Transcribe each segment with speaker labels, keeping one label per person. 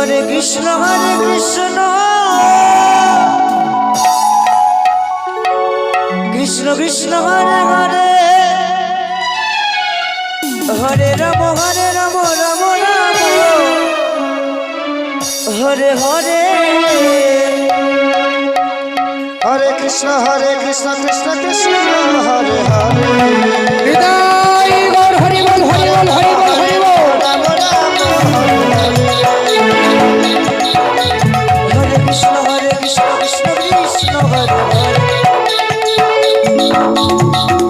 Speaker 1: হরে Krishna Krishna Krishna Hare Hare Hare Ram Ram Ram Hare Hare
Speaker 2: Hare Krishna Krishna Krishna Hare Hare
Speaker 1: হৃদয় Gour Hari বল Hari বল Hari বল Hari বল
Speaker 2: Ram Ram Hare Hare
Speaker 1: Hare Krishna Krishna Krishna Hare Hare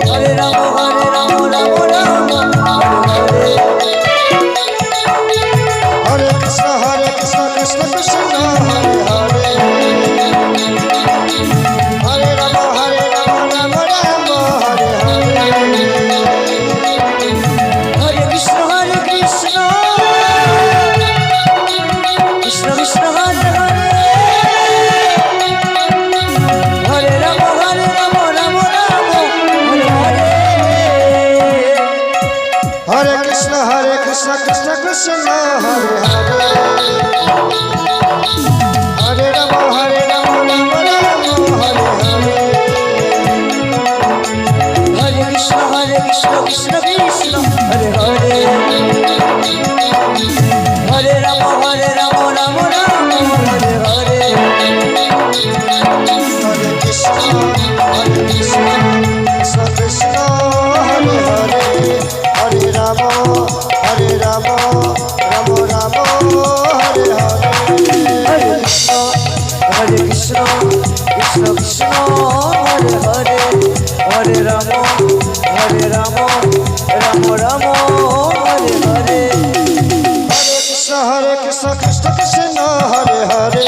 Speaker 1: Hare Ram Ram Ram Hare
Speaker 2: Hare Krishna Krishna Krishna Hare Hare Hare Ram Ram Ram Hare Hare
Speaker 1: Hare Krishna Krishna Krishna Hare Hare Hare Ram Ram Ram Hare Hare
Speaker 2: Hare Krishna Krishna Krishna Hare Hare Hare Ram Ram Ram Hare Hare
Speaker 1: Hare Krishna Krishna Krishna Hare Hare Hare Ram Ram Ram Hare Hare
Speaker 2: Hare Krishna Krishna Krishna Hare Hare Hare Ram Ram Ram Hare Hare
Speaker 1: Hare Krishna Krishna Krishna Hare Hare Hare Ram Ram Ram Hare Hare
Speaker 2: Hare Krishna Krishna Krishna Hare Hare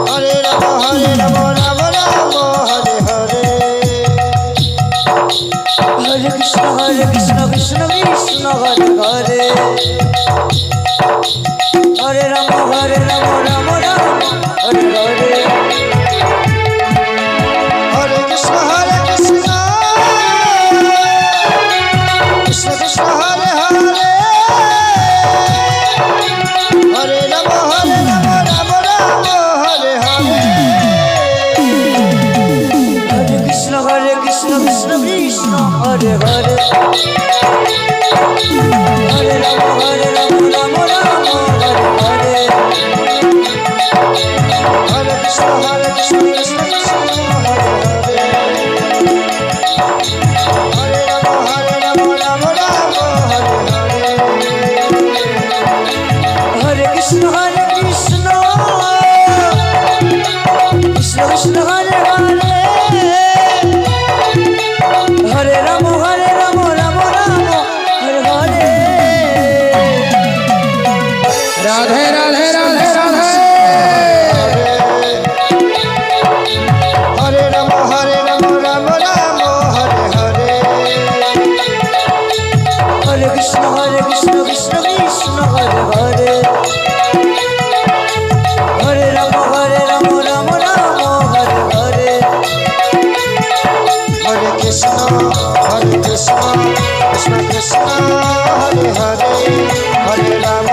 Speaker 2: Hare Ram Ram Ram Hare Hare
Speaker 1: Hare Krishna Krishna Krishna Hare Hare Hare Ram Ram Ram Hare Hare
Speaker 2: Hare Krishna Krishna Krishna Krishna Hare Hare Hare Ram Ram Ram Hare Hare
Speaker 1: Hare Krishna Krishna Krishna Hare Hare Hare Ram Ram Ram Hare Hare
Speaker 2: Hare Krishna Krishna Krishna Hare Hare Hare Ram Ram Ram Hare Hare
Speaker 1: Hare Krishna Krishna Krishna Hare Hare Hare Ram Ram Ram Hare Hare Radhe Radhe Radhe Radhe
Speaker 2: হরে Ram Ram Ram Hare Hare
Speaker 1: Hare Krishna Krishna Krishna Hare Hare Hare Ram Ram Hare Hare
Speaker 2: Hare Krishna Krishna Krishna Krishna Hare Hare Hare Ram